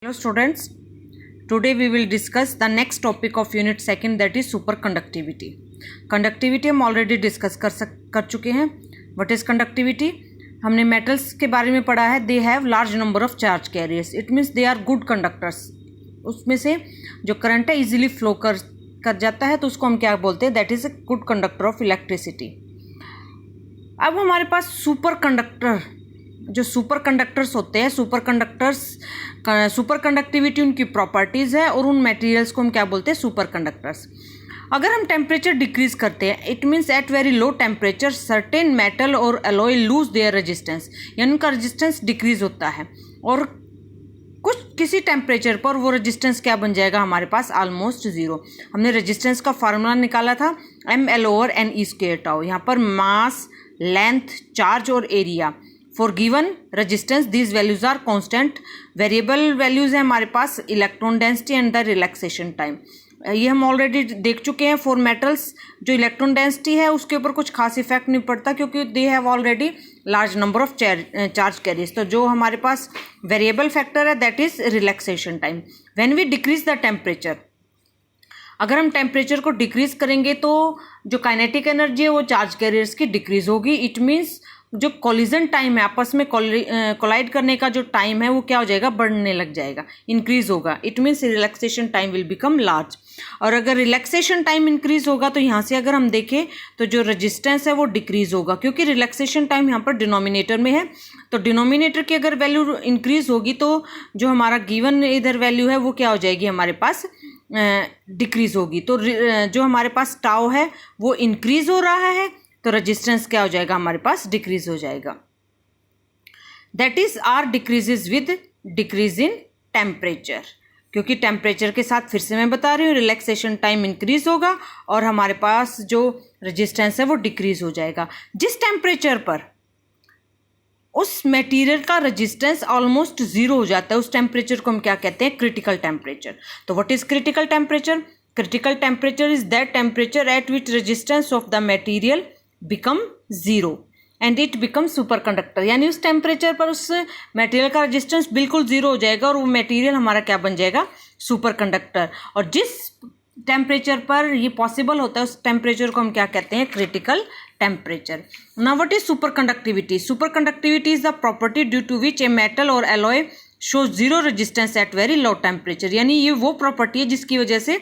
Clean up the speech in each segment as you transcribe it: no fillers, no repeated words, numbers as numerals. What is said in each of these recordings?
Hello students, today we will discuss the next topic of unit second, that is superconductivity. Conductivity हम already discuss कर चुके हैं. What is conductivity? हमने metals के बारे में पढ़ा है. They have large number of charge carriers. It means they are good conductors. उसमें से जो करंट है इजीली फ्लो कर जाता है, तो उसको हम क्या बोलते हैं? That is a good conductor of electricity. अब हमारे पास सुपर कंडक्टर, जो सुपर कंडक्टर्स होते हैं, सुपर कंडक्टिविटी उनकी प्रॉपर्टीज़ है, और उन मटेरियल्स को हम क्या बोलते हैं? Super conductors. अगर हम टेम्परेचर डिक्रीज करते हैं, it means at very low temperature certain metal और एलॉय लूज देयर रेजिस्टेंस, यानी उनका रेजिस्टेंस डिक्रीज होता है, और किसी टेम्परेचर पर वो रेजिस्टेंस क्या बन जाएगा हमारे पास? Almost zero. हमने रेजिस्टेंस का फार्मूला निकाला था ML/NE². यहाँ पर मास, लेंथ, चार्ज और area. For given resistance these values are constant. Variable values है हमारे पास electron density and the relaxation time. ये हम ऑलरेडी देख चुके हैं. फॉर मेटल्स जो इलेक्ट्रॉन डेंसिटी है उसके ऊपर कुछ खास इफेक्ट नहीं पड़ता, क्योंकि they have already large number of charge carriers. तो जो हमारे पास वेरिएबल फैक्टर है that is relaxation time. When we decrease the temperature, अगर हम टेम्परेचर को डिक्रीज करेंगे तो जो काइनेटिक एनर्जी है वो चार्ज कैरियर्स की डिक्रीज होगी. इट मीन्स जो कोलिजन टाइम है, आपस में कोलाइड करने का जो टाइम है वो क्या हो जाएगा? बढ़ने लग जाएगा, इंक्रीज होगा. It means relaxation time will become large. और अगर रिलैक्सेशन टाइम इंक्रीज होगा तो यहाँ से अगर हम देखें तो जो रेजिस्टेंस है वो डिक्रीज होगा, क्योंकि रिलैक्सेशन टाइम यहाँ पर डिनोमिनेटर में है. तो डिनोमिनेटर की अगर वैल्यू इंक्रीज होगी तो जो हमारा गिवन इधर वैल्यू है वो क्या हो जाएगी? हमारे पास डिक्रीज होगी. तो जो हमारे पास टाउ है वो इंक्रीज हो रहा है, तो रेजिस्टेंस क्या हो जाएगा? हमारे पास डिक्रीज हो जाएगा. That is R decreases with decrease in temperature, क्योंकि टेम्परेचर के साथ फिर से मैं बता रही हूँ रिलैक्सेशन टाइम इंक्रीज होगा और हमारे पास जो रेजिस्टेंस है वो डिक्रीज हो जाएगा. जिस टेम्परेचर पर उस मटेरियल का रेजिस्टेंस ऑलमोस्ट जीरो हो जाता है, उस टेम्परेचर को हम क्या कहते हैं? Critical temperature. तो what is critical temperature? Critical temperature is that temperature at which resistance of the material become zero and it become super conductor. यानी उस टेम्परेचर पर उस मटेरियल का रेजिस्टेंस बिल्कुल जीरो हो जाएगा और वो मटेरियल हमारा क्या बन जाएगा? Super conductor. और जिस टेम्परेचर पर ये पॉसिबल होता है उस टेम्परेचर को हम क्या कहते हैं? Critical temperature. Now what is super conductivity? Super conductivity is the property due to which a metal और alloy show zero resistance at very low temperature. यानी ये वो प्रॉपर्टी है जिसकी वजह से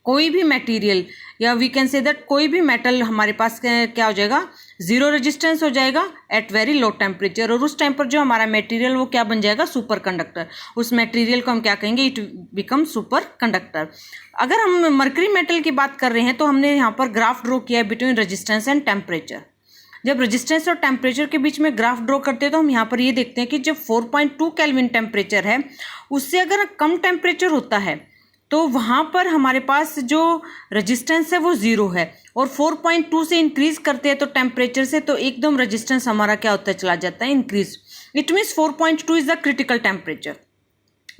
कोई भी मटेरियल, या वी कैन से दैट कोई भी मेटल हमारे पास क्या हो जाएगा? जीरो रेजिस्टेंस हो जाएगा एट वेरी लो टेम्परेचर. और उस टाइम पर जो हमारा मटेरियल वो क्या बन जाएगा? Super conductor. उस मटेरियल को हम क्या कहेंगे? It become super conductor. अगर हम मरकरी मेटल की बात कर रहे हैं तो हमने यहाँ पर ग्राफ ड्रॉ किया है बिटवीन रेजिस्टेंस एंड टेम्परेचर. जब रेजिस्टेंस और टेम्परेचर के बीच में ग्राफ ड्रॉ करते हैं तो हम यहाँ पर ये देखते हैं कि जब 4.2 केल्विन टेम्परेचर है, उससे अगर कम टेम्परेचर होता है तो वहाँ पर हमारे पास जो रेजिस्टेंस है वो ज़ीरो है, और 4.2 से इंक्रीज करते हैं तो टेम्परेचर से, तो एकदम रेजिस्टेंस हमारा क्या होता है? चला जाता है increase. It means 4.2 is the critical temperature.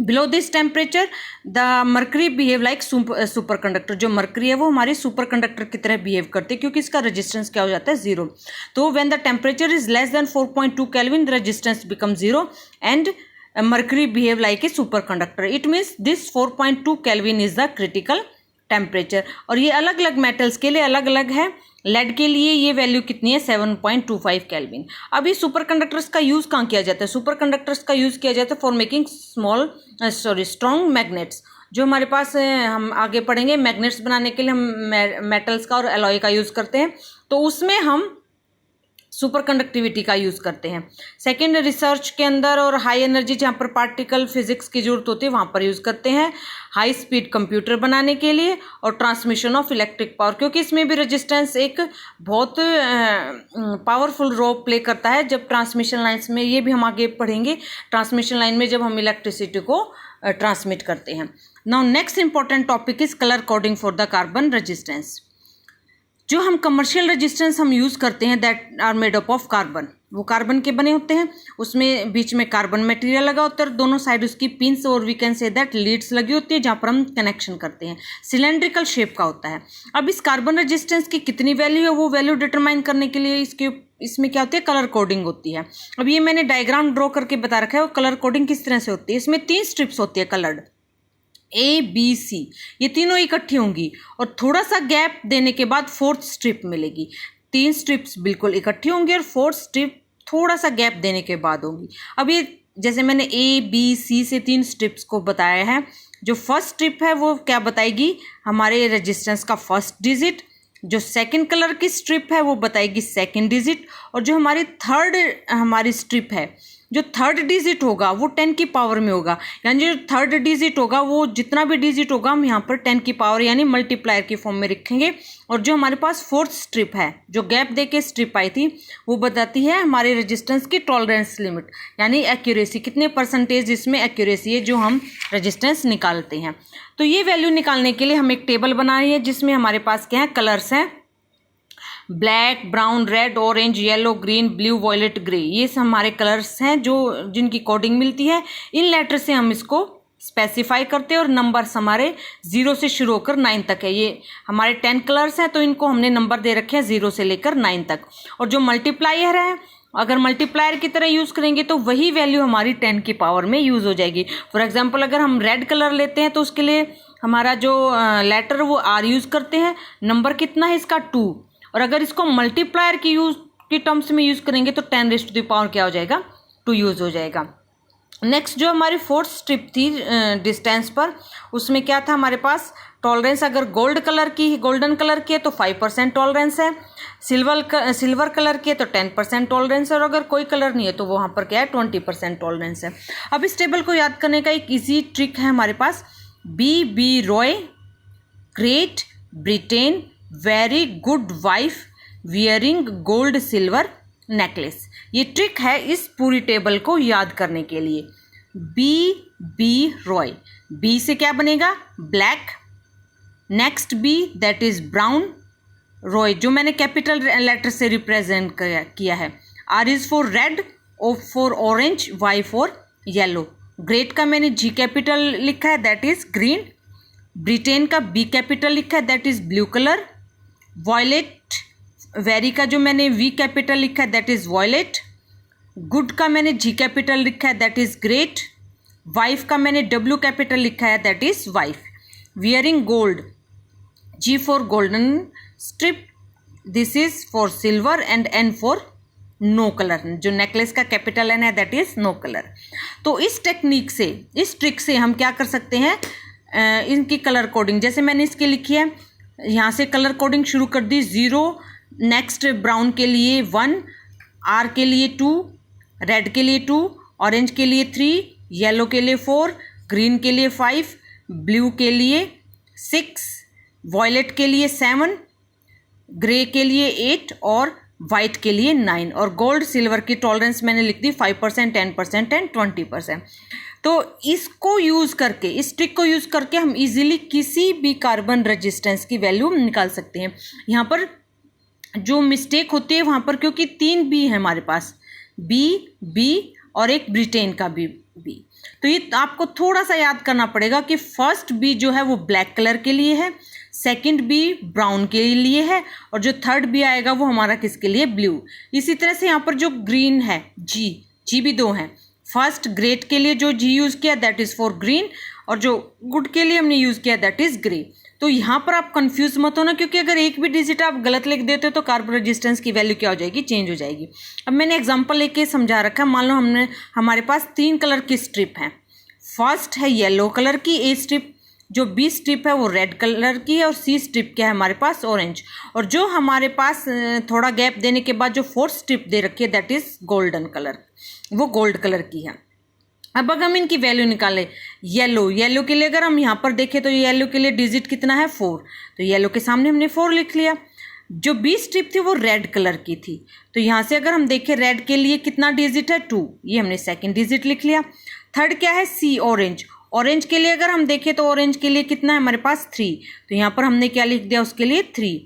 Below this temperature the mercury behave like super conductor. जो मर्करी है वो हमारी सुपर कंडक्टर की तरह बिहेव करते हैं, क्योंकि इसका रेजिस्टेंस क्या हो जाता है? जीरो. तो when the temperature is less than 4.2 kelvin the resistance become zero and mercury behave like a superconductor. It means this 4.2 Kelvin is the critical temperature. और ये अलग अलग मेटल्स के लिए अलग अलग है. लेड के लिए ये वैल्यू कितनी है? 7.25 केल्विन. अभी सुपर कंडक्टर्स का यूज़ कहाँ किया जाता है? सुपर कंडक्टर्स का यूज़ किया जाता है फॉर मेकिंग स्ट्रॉन्ग मैग्नेट्स. जो हमारे पास हम आगे पढ़ेंगे, मैग्नेट्स बनाने के लिए हम मेटल्स का और एलॉय का यूज़ करते हैं, तो उसमें हम सुपर कंडक्टिविटी का यूज़ करते हैं. सेकेंड, रिसर्च के अंदर और हाई एनर्जी जहाँ पर पार्टिकल फिजिक्स की जरूरत होती है वहाँ पर यूज़ करते हैं. हाई स्पीड कंप्यूटर बनाने के लिए और ट्रांसमिशन ऑफ इलेक्ट्रिक पावर, क्योंकि इसमें भी रेजिस्टेंस एक बहुत पावरफुल रोल प्ले करता है. जब ट्रांसमिशन लाइन्स में, ये भी हम आगे पढ़ेंगे, ट्रांसमिशन लाइन में जब हम इलेक्ट्रिसिटी को ट्रांसमिट करते हैं. Now next important topic is colour coding for the carbon resistance. जो हम कमर्शियल रेजिस्टेंस हम यूज़ करते हैं that are made up of carbon, वो कार्बन के बने होते हैं. उसमें बीच में कार्बन मटेरियल लगा होता है, दोनों साइड उसकी पिंस और we can say that leads लगी होती है जहाँ पर हम कनेक्शन करते हैं. सिलेंड्रिकल शेप का होता है. अब इस कार्बन रेजिस्टेंस की कितनी वैल्यू है वो वैल्यू डिटरमाइन करने के लिए इसमें क्या होती है, कलर कोडिंग होती है। अब ये मैंने डायग्राम ड्रॉ करके बता रखा है वो कलर कोडिंग किस तरह से होती है। इसमें 3 स्ट्रिप्स होती है कलर्ड, A B C, ये तीनों इकट्ठी होंगी और थोड़ा सा गैप देने के बाद 4th स्ट्रिप मिलेगी। 3 स्ट्रिप्स बिल्कुल इकट्ठी होंगी और 4th स्ट्रिप थोड़ा सा गैप देने के बाद होगी। अब ये जैसे मैंने A B C से 3 स्ट्रिप्स को बताया है, जो फर्स्ट स्ट्रिप है वो क्या बताएगी, हमारे रेजिस्टेंस का फर्स्ट डिजिट। जो सेकंड कलर की स्ट्रिप है वो बताएगी सेकंड डिजिट, और जो हमारी थर्ड हमारी स्ट्रिप है, जो थर्ड डिजिट होगा वो 10 की पावर में होगा, यानी जो थर्ड डिजिट होगा वो जितना भी डिजिट होगा हम यहाँ पर 10 की पावर यानी मल्टीप्लायर की फॉर्म में रखेंगे। और जो हमारे पास 4th स्ट्रिप है, जो गैप दे के स्ट्रिप आई थी, वो बताती है हमारे रेजिस्टेंस की टॉलरेंस लिमिट, यानी एक्यूरेसी, कितने परसेंटेज इसमें एक्यूरेसी है जो हम रेजिस्टेंस निकालते हैं। तो ये वैल्यू निकालने के लिए हम एक टेबल बना रही है जिसमें हमारे पास क्या है, कलर्स हैं, black, brown, red, orange, yellow, green, blue, violet, grey. ये सब हमारे कलर्स हैं जो जिनकी कोडिंग मिलती है। इन लेटर से हम इसको स्पेसिफाई करते हैं और नंबर्स हमारे 0 से शुरू होकर 9 तक है। ये हमारे 10 कलर्स हैं तो इनको हमने नंबर दे रखे हैं 0 से लेकर 9 तक। और जो मल्टीप्लायर है, अगर मल्टीप्लायर की तरह यूज़ करेंगे तो वही वैल्यू हमारी 10 की पावर में यूज़ हो जाएगी। फॉर एग्जांपल अगर हम रेड कलर लेते हैं तो उसके लिए हमारा जो लेटर वो R यूज़ करते हैं, नंबर कितना है इसका 2, और अगर इसको मल्टीप्लायर की टर्म्स में यूज़ करेंगे तो 10⁻⁴ क्या हो जाएगा, 2 यूज़ हो जाएगा। नेक्स्ट जो हमारी 4th स्ट्रिप थी डिस्टेंस पर, उसमें क्या था हमारे पास, टॉलरेंस अगर गोल्डन कलर की है तो 5% टॉलरेंस है, सिल्वर कलर की है तो 10% टॉलरेंस है, और अगर कोई कलर नहीं है तो वहाँ पर क्या है 20% टॉलरेंस है। अब इस टेबल को याद करने का एक इजी ट्रिक है हमारे पास, B Roy, great Britain, very good wife, wearing gold silver necklace. ये ट्रिक है इस पूरी टेबल को याद करने के लिए। B रॉय, B से क्या बनेगा, black, next B that is brown, Roy जो मैंने कैपिटल लेटर से रिप्रेजेंट किया है, R is for red, O for orange, Y for yellow, great का मैंने G कैपिटल लिखा है दैट इज ग्रीन, ब्रिटेन का B कैपिटल लिखा है that is blue colour, violet, very का जो मैंने V कैपिटल लिखा है दैट इज वॉयलेट, गुड का मैंने G कैपिटल लिखा है दैट इज ग्रेट, वाइफ का मैंने W कैपिटल लिखा है that is wife, wearing gold, G for golden strip, this is for silver, and N for no colour, जो नेकलेस का कैपिटल N है दैट इज नो कलर। तो इस technique से, इस ट्रिक से हम क्या कर सकते हैं, इनकी कलर कोडिंग जैसे मैंने इसके लिखी है, यहाँ से कलर कोडिंग शुरू कर दी, 0, नेक्स्ट ब्राउन के लिए 1, R के लिए 2, रेड के लिए 2, ऑरेंज के लिए 3, येलो के लिए 4, ग्रीन के लिए 5, ब्लू के लिए 6, वॉयलेट के लिए 7, ग्रे के लिए 8 और वाइट के लिए 9, और गोल्ड सिल्वर की टॉलरेंस मैंने लिख दी 5%, 10% एंड 20%। तो इसको यूज़ करके, इस ट्रिक को यूज़ करके हम इजीली किसी भी कार्बन रेजिस्टेंस की वैल्यू निकाल सकते हैं। यहाँ पर जो मिस्टेक होती है वहाँ पर, क्योंकि 3 B है हमारे पास, B और एक ब्रिटेन का B, तो ये आपको थोड़ा सा याद करना पड़ेगा कि फर्स्ट B जो है वो ब्लैक कलर के लिए है, सेकंड B ब्राउन के लिए है, और जो थर्ड B आएगा वो हमारा किसके लिए, ब्लू। इसी तरह से यहाँ पर जो ग्रीन है G भी 2 हैं, फर्स्ट ग्रेट के लिए जो G यूज़ किया दैट इज़ फॉर ग्रीन, और जो गुड के लिए हमने यूज़ किया दैट इज़ ग्रे। तो यहाँ पर आप कंफ्यूज मत होना, क्योंकि अगर एक भी डिजिट आप गलत लिख देते हो तो कार्बन रेजिस्टेंस की वैल्यू क्या हो जाएगी, चेंज हो जाएगी। अब मैंने एग्जांपल लेके समझा रखा है, मान लो हमारे पास 3 कलर की स्ट्रिप है, फर्स्ट है येलो कलर की A स्ट्रिप, जो B स्ट्रिप है वो रेड कलर की है, और C स्ट्रिप क्या है हमारे पास, ऑरेंज, और जो हमारे पास थोड़ा गैप देने के बाद जो 4th स्ट्रिप दे रखी है दैट इज़ गोल्डन कलर, वो गोल्ड कलर की है। अब अगर हम इनकी वैल्यू निकालें, येलो के लिए अगर हम यहाँ पर देखें तो येलो के लिए डिजिट कितना है, 4, तो येलो के सामने हमने 4 लिख लिया। जो B स्ट्रिप थी वो रेड कलर की थी, तो यहाँ से अगर हम देखें रेड के लिए कितना डिजिट है, 2, ये हमने सेकंड डिजिट लिख लिया। थर्ड क्या है, C ऑरेंज के लिए अगर हम देखें तो ऑरेंज के लिए कितना है हमारे पास, 3, तो यहाँ पर हमने क्या लिख दिया उसके लिए 3।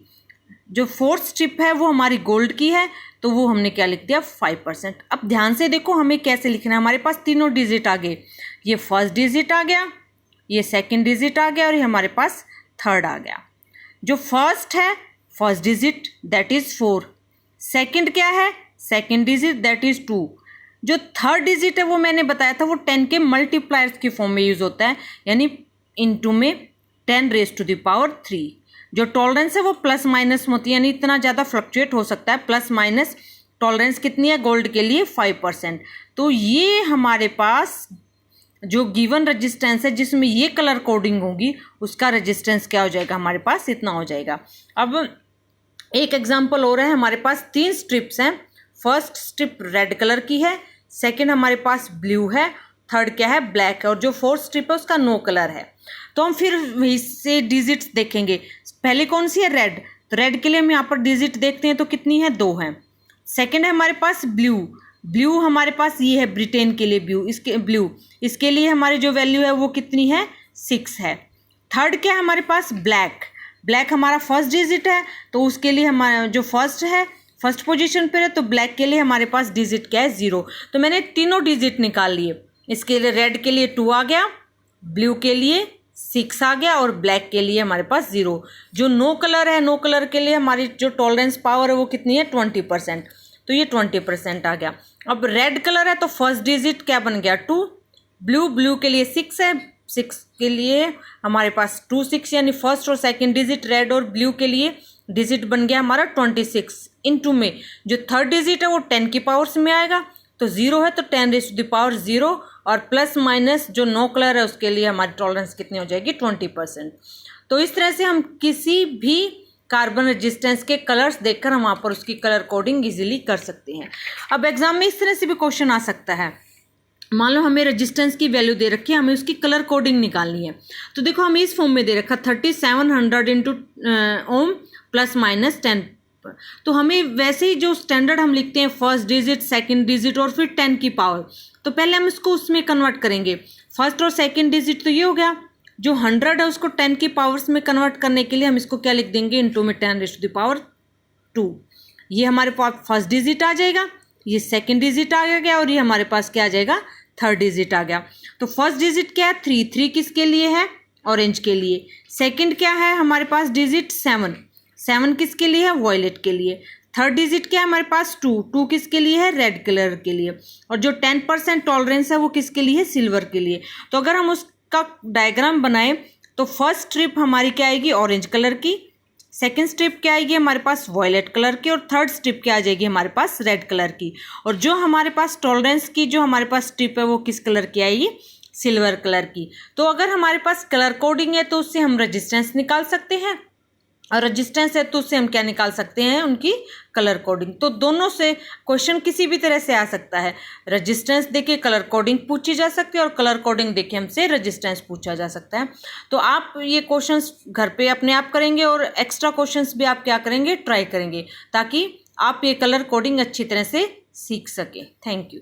जो 4th स्ट्रिप है वो हमारी गोल्ड की है, तो वो हमने क्या लिख दिया, 5%। अब ध्यान से देखो हमें कैसे लिखना है, हमारे पास तीनों डिजिट आ गए, ये फर्स्ट डिजिट आ गया, ये सेकंड डिजिट आ गया, और ये हमारे पास थर्ड आ गया। जो फर्स्ट है first digit that is 4, second क्या है सेकेंड डिजिट दैट इज़ 2। जो थर्ड डिजिट है वो मैंने बताया था वो 10 के मल्टीप्लायर्स की फॉर्म में यूज़ होता है, यानी इनटू में 10⁻³ जो टॉलरेंस है वो प्लस माइनस होती है, यानी इतना ज़्यादा फ्लक्चुएट हो सकता है। प्लस माइनस टॉलरेंस कितनी है गोल्ड के लिए 5%। तो ये हमारे पास जो गिवन रेजिस्टेंस है जिसमें ये कलर कोडिंग होगी उसका रेजिस्टेंस क्या हो जाएगा, हमारे पास इतना हो जाएगा। अब एक एग्जांपल हो रहा है, हमारे पास 3 स्ट्रिप्स हैं। फर्स्ट स्ट्रिप रेड कलर की है, सेकंड हमारे पास ब्लू है, थर्ड क्या है ब्लैक है, और जो फोर्थ स्ट्रिप है उसका नो कलर है। तो हम फिर इससे डिजिट्स देखेंगे। पहले कौन सी है रेड, तो रेड के लिए हम यहाँ पर डिजिट देखते हैं तो कितनी है 2 है। सेकंड है हमारे पास ब्लू, ब्लू हमारे पास ये है ब्रिटेन के लिए ब्लू, इसके लिए हमारी जो वैल्यू है वो कितनी है 6 है। थर्ड क्या है हमारे पास ब्लैक, ब्लैक हमारा फर्स्ट डिजिट है तो उसके लिए हमारा जो फर्स्ट है फर्स्ट पोजीशन पर है, तो ब्लैक के लिए हमारे पास डिजिट क्या है 0। तो मैंने तीनों डिजिट निकाल लिए। इसके लिए रेड के लिए 2 आ गया, ब्लू के लिए 6 आ गया और ब्लैक के लिए हमारे पास 0। जो नो कलर है, नो कलर के लिए हमारी जो टॉलरेंस पावर है वो कितनी है 20%, तो ये 20% आ गया। अब रेड कलर है तो फर्स्ट डिजिट क्या बन गया 2, ब्लू के लिए 6 है, 6 के लिए हमारे पास 2 6 यानी फर्स्ट और सेकंड डिजिट रेड और ब्लू के लिए डिजिट बन गया हमारा 26। इनटू में जो थर्ड डिजिट है वो 10 की पावर्स में आएगा, तो 0 है तो 10⁻0 और प्लस माइनस जो नो कलर है उसके लिए हमारी टॉलरेंस कितनी हो जाएगी 20%। तो इस तरह से हम किसी भी कार्बन रेजिस्टेंस के कलर्स देखकर हम वहाँ पर उसकी कलर कोडिंग इजीली कर सकते हैं। अब एग्जाम में इस तरह से भी क्वेश्चन आ सकता है, मान लो हमें रेजिस्टेंस की वैल्यू दे रखी है, हमें उसकी कलर कोडिंग निकालनी है। तो देखो हमें इस फॉर्म में दे रखा 3700 इंटू ओम प्लस माइनस 10। तो हमें वैसे ही जो स्टैंडर्ड हम लिखते हैं फर्स्ट डिजिट सेकंड डिजिट और फिर 10 की पावर, तो पहले हम इसको उसमें कन्वर्ट करेंगे। फर्स्ट और सेकंड डिजिट तो ये हो गया, जो 100 है उसको 10 की पावर्स में कन्वर्ट करने के लिए हम इसको क्या लिख देंगे इनटू में 10⁻²। ये हमारे पास फर्स्ट डिजिट आ जाएगा, ये सेकंड डिजिट आ गया और ये हमारे पास क्या आ जाएगा थर्ड डिजिट आ गया। तो फर्स्ट डिजिट क्या है 3 किसके लिए है ऑरेंज के लिए। सेकंड क्या है हमारे पास डिजिट 7 किसके लिए है वॉयलेट के लिए। थर्ड डिजिट क्या है हमारे पास 2 किसके लिए है रेड कलर के लिए। और जो 10% टॉलरेंस है वो किसके लिए है सिल्वर के लिए। तो अगर हम उसका डायग्राम बनाएं तो फर्स्ट स्ट्रिप हमारी क्या आएगी ऑरेंज कलर की, सेकेंड स्ट्रिप क्या आएगी हमारे पास वॉयलेट कलर की और थर्ड स्ट्रिप क्या आ जाएगी हमारे पास रेड कलर की। और जो हमारे पास टॉलरेंस की जो हमारे पास स्ट्रिप है वो किस कलर की आएगी सिल्वर कलर की। तो अगर हमारे पास कलर कोडिंग है तो उससे हम रेजिस्टेंस निकाल सकते हैं, और रेजिस्टेंस है तो उससे हम क्या निकाल सकते हैं उनकी कलर कोडिंग। तो दोनों से क्वेश्चन किसी भी तरह से आ सकता है। रेजिस्टेंस देके कलर कोडिंग पूछी जा सकती है और कलर कोडिंग देके हमसे रेजिस्टेंस पूछा जा सकता है। तो आप ये क्वेश्चंस घर पे अपने आप करेंगे और एक्स्ट्रा क्वेश्चंस भी आप क्या करेंगे ट्राई करेंगे, ताकि आप ये कलर कोडिंग अच्छी तरह से सीख सकें। Thank you.